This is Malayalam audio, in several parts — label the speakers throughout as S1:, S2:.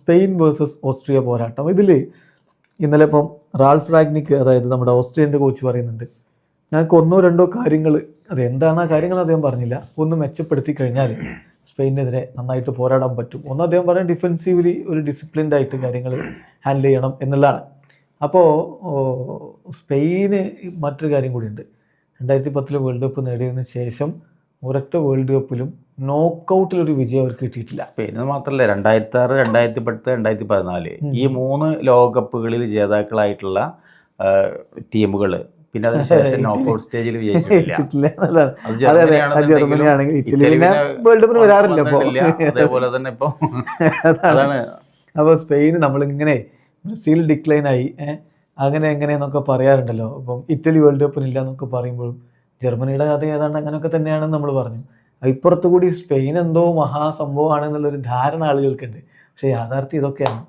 S1: സ്പെയിൻ വേഴ്സസ് ഓസ്ട്രിയ പോരാട്ടം. ഇതിൽ ഇന്നലെ ഇപ്പം റാൽഫ് റാഗ്നിക്ക്, അതായത് നമ്മുടെ ഓസ്ട്രിയൻ്റെ കോച്ച് പറയുന്നുണ്ട്, ഞങ്ങൾക്ക് ഒന്നോ രണ്ടോ കാര്യങ്ങൾ, അതെന്താണ് ആ കാര്യങ്ങൾ അദ്ദേഹം പറഞ്ഞില്ല, ഒന്ന് മെച്ചപ്പെടുത്തി കഴിഞ്ഞാൽ സ്പെയിനെതിരെ നന്നായിട്ട് പോരാടാൻ പറ്റും. ഒന്ന് അദ്ദേഹം പറയാൻ ഡിഫെൻസീവ്ലി ഒരു ഡിസിപ്ലിൻഡ് ആയിട്ട് കാര്യങ്ങൾ ഹാൻഡിൽ ചെയ്യണം എന്നുള്ളതാണ്. അപ്പോൾ സ്പെയിന് മറ്റൊരു കാര്യം കൂടിയുണ്ട്. 2010 വേൾഡ് കപ്പ് നേടിയതിന് ശേഷം ഒരൊറ്റ വേൾഡ് കപ്പിലും നോക്കൗട്ടിലൊരു വിജയം അവർക്ക് കിട്ടിയിട്ടില്ല.
S2: സ്പെയിന് മാത്രമല്ല, 2006, 2010, 2014 ഈ 3 ലോകകപ്പുകളിൽ ജേതാക്കളായിട്ടുള്ള ടീമുകൾ പിന്നെ അതിനുശേഷം നോക്കൗട്ട് സ്റ്റേജിൽ വിജയിച്ചിട്ടില്ല.
S1: ജർമ്മനിയാണെങ്കിൽ ഇറ്റലി പിന്നെ വേൾഡ് കപ്പിന് വരാറില്ല.
S2: അതേപോലെ തന്നെ ഇപ്പോൾ അതാണ്.
S1: അപ്പോൾ സ്പെയിന് നമ്മളിങ്ങനെ ബ്രസീൽ ഡിക്ലൈനായി അങ്ങനെ എങ്ങനെയെന്നൊക്കെ പറയാറുണ്ടല്ലോ. അപ്പം ഇറ്റലി വേൾഡ് കപ്പിനില്ല എന്നൊക്കെ പറയുമ്പോഴും ജർമ്മനിയുടെ കഥ ഏതാണ്ട് അങ്ങനെയൊക്കെ തന്നെയാണെന്ന് നമ്മൾ പറഞ്ഞു. ഇപ്പുറത്തു കൂടി സ്പെയിൻ എന്തോ മഹാസംഭവമാണെന്നുള്ളൊരു ധാരണ ആളുകൾക്കുണ്ട്. പക്ഷേ യാഥാർത്ഥ്യം ഇതൊക്കെയാണ്.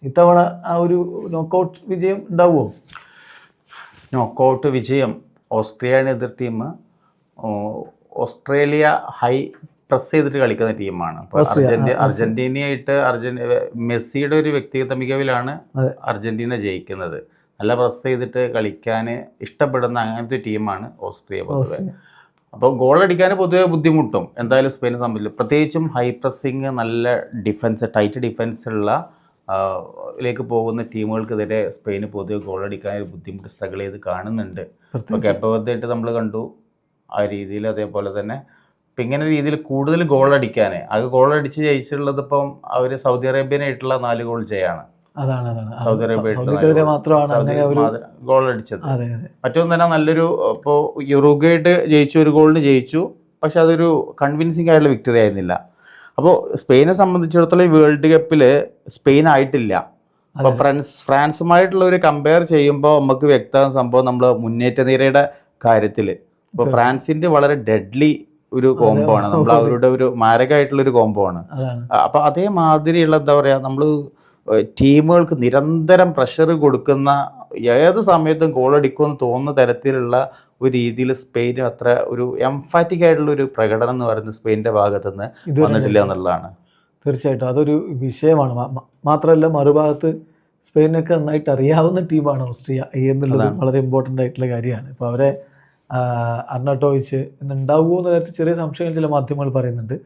S1: ഇത്തവണ ആ ഒരു നോക്കൗട്ട് വിജയം ഉണ്ടാവുമോ?
S2: നോക്കൗട്ട് വിജയം ഓസ്ട്രിയയാണ് എതിർ ടീം. ഓസ്ട്രേലിയ ഹൈ പ്രസ് ചെയ്തിട്ട് കളിക്കുന്ന ടീമാണ്. അർജന്റീനയായിട്ട് മെസ്സിയുടെ ഒരു വ്യക്തിഗത മികവിലാണ് അർജന്റീന ജയിക്കുന്നത്. നല്ല പ്രസ് ചെയ്തിട്ട് കളിക്കാൻ ഇഷ്ടപ്പെടുന്ന അങ്ങനത്തെ ടീമാണ് ഓസ്ട്രിയ പൊതുവെ. അപ്പോൾ ഗോൾ അടിക്കാൻ പൊതുവെ ബുദ്ധിമുട്ടും എന്തായാലും സ്പെയിനെ സംബന്ധിച്ച്, പ്രത്യേകിച്ചും ഹൈ പ്രസ്സിങ്, നല്ല ഡിഫൻസ്, ടൈറ്റ് ഡിഫൻസ് ഉള്ള ലേക്ക് പോകുന്ന ടീമുകൾക്കെതിരെ സ്പെയിന് പൊതുവെ ഗോൾ അടിക്കാൻ ഒരു ബുദ്ധിമുട്ട് സ്ട്രഗിൾ ചെയ്ത് കാണുന്നുണ്ട്. ഇപ്പോൾ കേപ്പവർദ്ധായിട്ട് നമ്മൾ കണ്ടു ആ രീതിയിൽ. അതേപോലെ തന്നെ ഇപ്പം ഇങ്ങനെ രീതിയിൽ കൂടുതൽ ഗോൾ അടിക്കാൻ, അത് ഗോൾ അടിച്ച് ജയിച്ചിട്ടുള്ളത് ഇപ്പം അവർ സൗദി അറേബ്യനായിട്ടുള്ള 4 ഗോൾ ചെയ്യാണ്. സൗദി അറേബ്യ ഗോൾ അടിച്ചത്. മറ്റൊന്നും തന്നെ നല്ലൊരു, ഇപ്പോൾ യുറുഗ്വേയായിട്ട് ജയിച്ചു, 1 ഗോളിന് ജയിച്ചു. പക്ഷെ അതൊരു കൺവിൻസിങ് ആയിട്ടുള്ള വിക്ടറി ആയിരുന്നില്ല. അപ്പോൾ സ്പെയിനെ സംബന്ധിച്ചിടത്തോളം ഈ വേൾഡ് കപ്പിൽ സ്പെയിൻ ആയിട്ടില്ല. അപ്പോൾ ഫ്രാൻസുമായിട്ടുള്ള ഒരു കമ്പയർ ചെയ്യുമ്പോൾ നമുക്ക് വ്യക്തമായ സംഭവം നമ്മൾ മുന്നേറ്റ നിരയുടെ കാര്യത്തിൽ ഇപ്പോൾ ഫ്രാൻസിൻ്റെ വളരെ ഡെഡ്ലി ഒരു കോംബോ ആണ്, നമ്മൾ അവരുടെ ഒരു മാരകമായിട്ടുള്ളൊരു കോംബോ ആണ്. അപ്പോൾ അതേമാതിരിയുള്ള എന്താ പറയുക, നമ്മൾ ടീമുകൾക്ക് നിരന്തരം പ്രഷർ കൊടുക്കുന്ന, ഏത് സമയത്തും ഗോൾ അടിക്കുമെന്ന് തോന്നുന്ന തരത്തിലുള്ള ഒരു രീതിയിൽ സ്പെയിൻ അത്ര ഒരു എംഫാറ്റിക് ആയിട്ടുള്ള ഒരു പ്രകടനം എന്ന് പറയുന്നത് സ്പെയിനിൻ്റെ ഭാഗത്തുനിന്ന് വന്നിട്ടില്ല എന്നുള്ളതാണ്.
S1: തീർച്ചയായിട്ടും അതൊരു വിഷയമാണ്. മാത്രമല്ല മറുഭാഗത്ത് സ്പെയിനൊക്കെ നന്നായിട്ട് അറിയാവുന്ന ടീമാണ് ഓസ്ട്രിയ എന്നുള്ളത് വളരെ ഇമ്പോർട്ടൻ്റ് ആയിട്ടുള്ള കാര്യമാണ്. ഇപ്പോൾ അവരെ അർണാട്ടോവിച്ച് ഉണ്ടാവുമോ എന്ന കാര്യത്തിൽ ചെറിയ സംശയങ്ങൾ ചില മാധ്യമങ്ങൾ പറയുന്നുണ്ട്.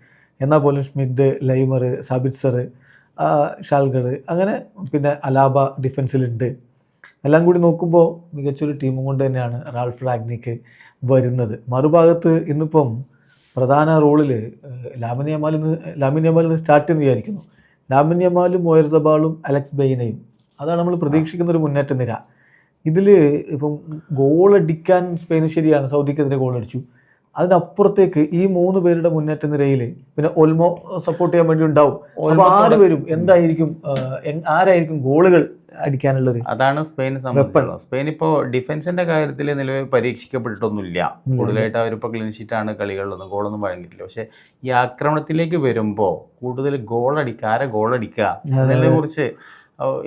S1: എന്നാൽ പോലും ഷ്മിഡ്, ലൈമർ, സാബിറ്റ്സർ, ഷാൽഗർ, അങ്ങനെ പിന്നെ അലാബ ഡിഫൻസിലുണ്ട്. എല്ലാം കൂടി നോക്കുമ്പോൾ മികച്ചൊരു ടീമും കൊണ്ട് തന്നെയാണ് റാൽഫ് റാഗ്നിക്ക് വരുന്നത്. മറുഭാഗത്ത് ഇന്നിപ്പം പ്രധാന റോളിൽ ലാമിൻ യമാലിൽ സ്റ്റാർട്ട് എന്ന് വിചാരിക്കുന്നു. ലാമിൻ യമാലും ഓയർസബാളും അലക്സ് ബെയ്നയും, അതാണ് നമ്മൾ പ്രതീക്ഷിക്കുന്നൊരു മുന്നേറ്റ നിര. ഇതിൽ ഇപ്പം ഗോളടിക്കാൻ സ്പെയിന് ശരിയാണ്, സൗദിക്കെതിരെ ഗോളടിച്ചു. അതിനപ്പുറത്തേക്ക് ഈ 3 പേരുടെ മുന്നേറ്റ നിരയിൽ പിന്നെ ഒൽമോ സപ്പോർട്ട് ചെയ്യാൻ വേണ്ടി ഉണ്ടാവും. അപ്പോൾ ആര് വരും, എന്തായിരിക്കും, ആരായിരിക്കും ഗോളുകൾ അടിക്കാനുള്ളത്?
S2: അതാണ് സ്പെയിനെ സംബന്ധിച്ചുള്ളത്. സ്പെയിൻ ഇപ്പോൾ ഡിഫൻസിന്റെ കാര്യത്തിൽ നിലവിൽ പരീക്ഷിക്കപ്പെട്ടിട്ടൊന്നുമില്ല. കൂടുതലായിട്ട് അവരിപ്പോൾ ക്ലീൻ ഷീറ്റാണ് കളികളിലൊന്നും, ഗോളൊന്നും വഴങ്ങിയിട്ടില്ല. പക്ഷേ ഈ ആക്രമണത്തിലേക്ക് വരുമ്പോൾ കൂടുതൽ ആരെ ഗോളടിക്കുക എന്നതിനെ കുറിച്ച്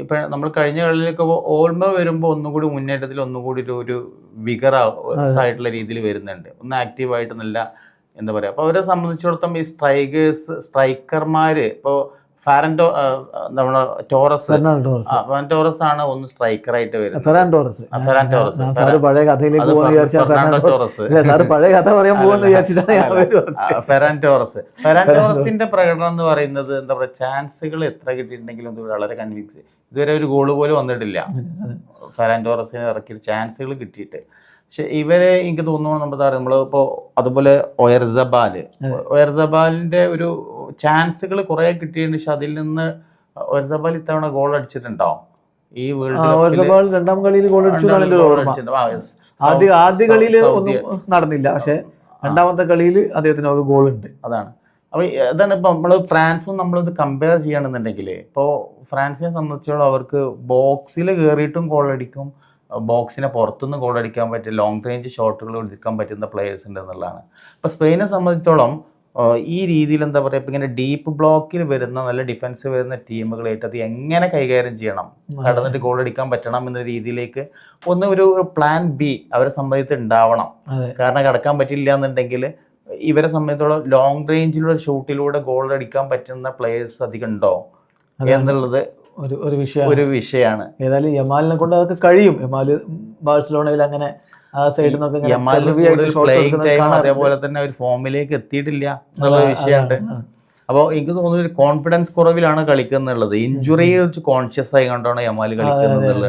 S2: ഇപ്പം നമ്മൾ കഴിഞ്ഞ കളിയിലൊക്കെ ഓൾമോ വരുമ്പോൾ ഒന്നുകൂടി മുന്നേറ്റത്തിൽ ഒന്നുകൂടി ഒരു വിഗറായിട്ടുള്ള രീതിയിൽ വരുന്നുണ്ട്. ഒന്ന് ആക്റ്റീവായിട്ട് നല്ല എന്താ പറയുക. അപ്പോൾ അവരെ സംബന്ധിച്ചിടത്തോളം ഈ സ്ട്രൈക്കർമാർ ഇപ്പോൾ നമ്മുടെ ടോറസ് ആണ് ഒന്ന് സ്ട്രൈക്കറായിട്ട് വരുന്നത്. ഫെറാൻ ടോറസിന്റെ പ്രകടനം എന്ന് പറയുന്നത് എന്താ പറയുക, ചാൻസുകൾ എത്ര കിട്ടിയിട്ടുണ്ടെങ്കിലും വളരെ കൺവിൻസ്. ഇതുവരെ ഒരു ഗോള് പോലും വന്നിട്ടില്ല ഫെറാൻ ടോറസിനെ ഇറക്കിയിട്ട് ചാൻസുകൾ കിട്ടിയിട്ട്. പക്ഷെ ഇവരെ എനിക്ക് തോന്നുന്നു നമ്മളിപ്പോൾ അതുപോലെ ഒയർസബാലിന്റെ ഒരു ചാൻസുകൾ കുറെ കിട്ടിയിട്ടുണ്ട്. പക്ഷെ അതിൽ നിന്ന് ഒയർസബാൽ ഇത്തവണ ഗോൾ അടിച്ചിട്ടുണ്ടോ ഈ വേൾഡ്
S1: രണ്ടാം കളിയിൽ ഗോൾ അടിച്ചു? ആദ്യ കളിയിൽ ഒന്നും നടന്നില്ല, പക്ഷെ രണ്ടാമത്തെ കളിയിൽ അദ്ദേഹത്തിന് ഗോൾ ഉണ്ട്.
S2: അതാണ്. അപ്പോൾ അതാണ് ഇപ്പോൾ നമ്മൾ ഫ്രാൻസും നമ്മളിത് കമ്പയർ ചെയ്യുകയാണെന്നുണ്ടെങ്കിൽ, ഇപ്പോൾ ഫ്രാൻസിനെ സംബന്ധിച്ചോളം അവർക്ക് ബോക്സിൽ കയറിയിട്ടും ഗോൾ അടിക്കും, ബോക്സിനെ പുറത്തുനിന്ന് ഗോൾ അടിക്കാൻ പറ്റിയ ലോങ് റേഞ്ച് ഷോട്ടുകൾ എടുക്കാൻ പറ്റുന്ന പ്ലേയേഴ്സ് ഉണ്ട് എന്നുള്ളതാണ്. അപ്പോൾ സ്പെയിനെ സംബന്ധിച്ചോളം ഈ രീതിയിൽ എന്താ പറയുക, ഇപ്പം ഇങ്ങനെ ഡീപ്പ് ബ്ലോക്കിൽ വരുന്ന നല്ല ഡിഫൻസ് വരുന്ന ടീമുകളായിട്ട് അത് എങ്ങനെ കൈകാര്യം ചെയ്യണം, കടന്നിട്ട് ഗോൾ അടിക്കാൻ പറ്റണം എന്ന രീതിയിലേക്ക് ഒരു പ്ലാൻ ബി അവരെ സംബന്ധിച്ച് ഉണ്ടാവണം. കാരണം കടക്കാൻ പറ്റില്ല എന്നുണ്ടെങ്കിൽ ഇവരെ സംബന്ധിച്ചോളം ലോങ് റേഞ്ചിലുള്ള ഷൂട്ടിലൂടെ ഗോൾ അടിക്കാൻ പറ്റുന്ന പ്ലേയേഴ്സ് അധികം ഉണ്ടോ എന്നുള്ളത്
S1: ഒരു വിഷയം
S2: ഒരു വിഷയമാണ്.
S1: ഏതായാലും യമാലിനെ കൊണ്ട് അതൊക്കെ കഴിയും. യമാല് ബാഴ്സലോണയിൽ അങ്ങനെ ആ സൈഡിൽ നിന്നൊക്കെ
S2: യമാലിന് കൂടുതൽ പ്ലേയിങ് ടൈം അതേപോലെ തന്നെ ഒരു ഫോമിലേക്ക് എത്തിയിട്ടില്ല എന്നുള്ള വിഷയമുണ്ട്. അപ്പോൾ എനിക്ക് തോന്നുന്നു ഒരു കോൺഫിഡൻസ് കുറവിലാണ് കളിക്കുന്നുള്ളത്. ഇഞ്ചുറിയെ വെച്ച് കോൺഷ്യസ് ആയി കണ്ടാണ് യമാൽ കളിക്കുന്നുള്ളത്.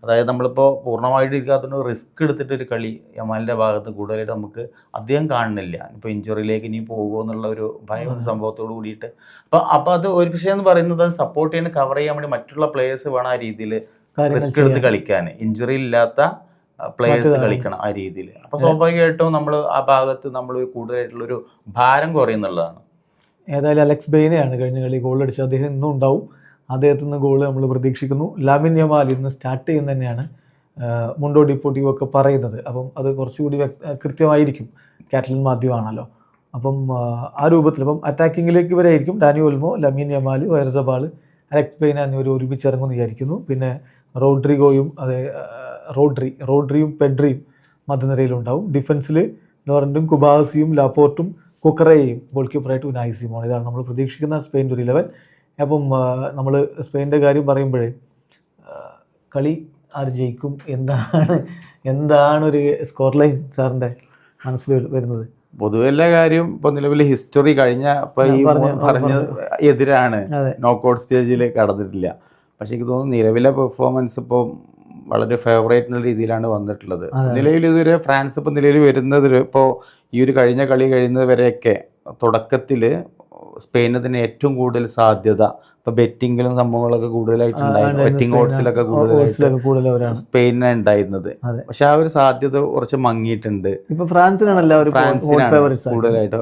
S2: അതായത് നമ്മളിപ്പോൾ പൂർണ്ണമായിട്ട് ഇരിക്കാത്ത റിസ്ക് എടുത്തിട്ടൊരു കളി യമാലിൻ്റെ ഭാഗത്ത് കൂടുതലായിട്ട് നമുക്ക് അധികം കാണുന്നില്ല. ഇപ്പോൾ ഇഞ്ചുറിയിലേക്ക് ഇനി പോകുമോ എന്നുള്ള ഒരു ഭയം സംഭവത്തോട് കൂടിയിട്ട് അപ്പോൾ അത് ഒരു വിഷയം എന്ന് പറയുന്നത് അത് സപ്പോർട്ട് ചെയ്യാൻ കവർ ചെയ്യാൻ വേണ്ടി മറ്റുള്ള പ്ലേയേഴ്സ് വേണം ആ രീതിയിൽ റിസ്ക് എടുത്ത് കളിക്കാൻ. ഇഞ്ചുറി ഇല്ലാത്ത പ്ലേയേഴ്സ് കളിക്കണം ആ രീതിയിൽ. അപ്പോൾ സ്വാഭാവികമായിട്ടും നമ്മൾ ആ ഭാഗത്ത് നമ്മൾ കൂടുതലായിട്ടുള്ളൊരു ഭാരം കുറയുന്നുള്ളതാണ്.
S1: ഏതായാലും അലക്സ് ബെയ്നെയാണ് കഴിഞ്ഞ കളി ഗോൾ അടിച്ചത്. അദ്ദേഹം ഇന്നും ഉണ്ടാവും. അദ്ദേഹത്തിൽ നിന്ന് ഗോൾ നമ്മൾ പ്രതീക്ഷിക്കുന്നു. ലാമിൻ യമാൽ ഇന്ന് സ്റ്റാർട്ട് ചെയ്യുന്ന തന്നെയാണ് മുണ്ടോ ഡിപ്പോർട്ടിവോ ഒക്കെ പറയുന്നത്. അപ്പം അത് കുറച്ചുകൂടി കൃത്യമായിരിക്കും. കാറ്റലൻ മാത്യു ആണല്ലോ. അപ്പം ആ രൂപത്തിൽ ഇപ്പം അറ്റാക്കിങ്ങിലേക്ക് വരെയായിരിക്കും ഡാനി ഓൽമോ, ലമീൻ യമാൽ, വൈറസബാൾ, അലക്സ് ബെയ്ന എന്നിവർ ഒരുമിച്ചിറങ്ങുമെന്ന് വിചാരിക്കുന്നു. പിന്നെ റോഡ്രിഗോയും റോഡ്രിയും പെഡ്രിയും മധ്യനിരയിലുണ്ടാവും. ഡിഫൻസിൽ ലോറൻറ്റും കുബാസിയും ലാപ്പോർട്ടും കുക്കറയും ഗോൾ കീപ്പറായിട്ട് ഉനായ് സിമോൺ. ഇതാണ് നമ്മൾ പ്രതീക്ഷിക്കുന്ന സ്പെയിൻ്റെ ഒരു 11. അപ്പം നമ്മൾ സ്പെയിൻ്റെ കാര്യം പറയുമ്പോഴേ കളി ആര് ജയിക്കും, എന്താണ് ഒരു സ്കോർ ലൈൻ സാറിൻ്റെ മനസ്സിൽ വരുന്നത്?
S2: പൊതുവെ എല്ലാ കാര്യം ഇപ്പോൾ നിലവിൽ ഹിസ്റ്ററി കഴിഞ്ഞ ഇപ്പോൾ ഈ പറഞ്ഞത് എതിരാണ്. നോക്കൗട്ട് സ്റ്റേജിൽ കടന്നിട്ടില്ല. പക്ഷെ എനിക്ക് തോന്നുന്നു നിലവിലെ പെർഫോമൻസ് ഇപ്പോൾ വളരെ ഫേവറേറ്റ് എന്ന രീതിയിലാണ് വന്നിട്ടുള്ളത്. നിലവിൽ ഇതുവരെ ഫ്രാൻസ് ഇപ്പോൾ നിലവിൽ വരുന്നത് ഇപ്പോൾ ഈ ഒരു കഴിഞ്ഞ കളി കഴിയുന്നത് വരെയൊക്കെ തുടക്കത്തിൽ സ്പെയിനിന് തന്നെ ഏറ്റവും കൂടുതൽ സാധ്യത ഇപ്പോൾ ബെറ്റിങ്ങിലും സംഭവങ്ങളൊക്കെ കൂടുതലായിട്ടുണ്ടായിരുന്നു. ബെറ്റിംഗ് ഓഡ്സിലൊക്കെ കൂടുതലായിട്ട് സ്പെയിനാണ് ഉണ്ടായിരുന്നത്. പക്ഷെ ആ ഒരു സാധ്യത കുറച്ച് മങ്ങിയിട്ടുണ്ട്.
S1: ഫ്രാൻസിനാണ്
S2: കൂടുതലായിട്ട്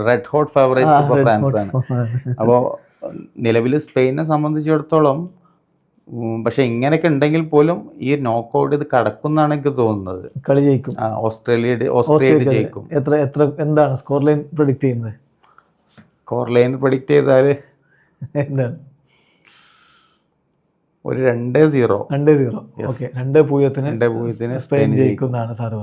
S2: റെഡ് ഹോട്ട് ഫേവറേറ്റ്സ് ഇപ്പോൾ ഫ്രാൻസാണ്. അപ്പോൾ നിലവിൽ സ്പെയിനെ സംബന്ധിച്ചിടത്തോളം പക്ഷെ ഇങ്ങനെയൊക്കെ ഉണ്ടെങ്കിൽ പോലും ഈ നോക്കൗട്ട് ഇത് കടക്കുന്നാണ് എനിക്ക് തോന്നുന്നത്.
S1: കളി ജയിക്കും.
S2: ഓസ്ട്രേലിയ ജയിക്കും.
S1: എന്താണ് സ്കോർ ലൈൻ പ്രഡിക്റ്റ് ചെയ്യുന്നത്?
S2: സ്കോർ ലൈൻ പ്രഡിക്റ്റ് ചെയ്താൽ
S1: എന്താണ്?
S2: ഒരു 2-0.
S1: 2-0. ഓക്കെ, 2-0 സ്പെയിൻ ജയിക്കുന്നതാണ് സാറ്.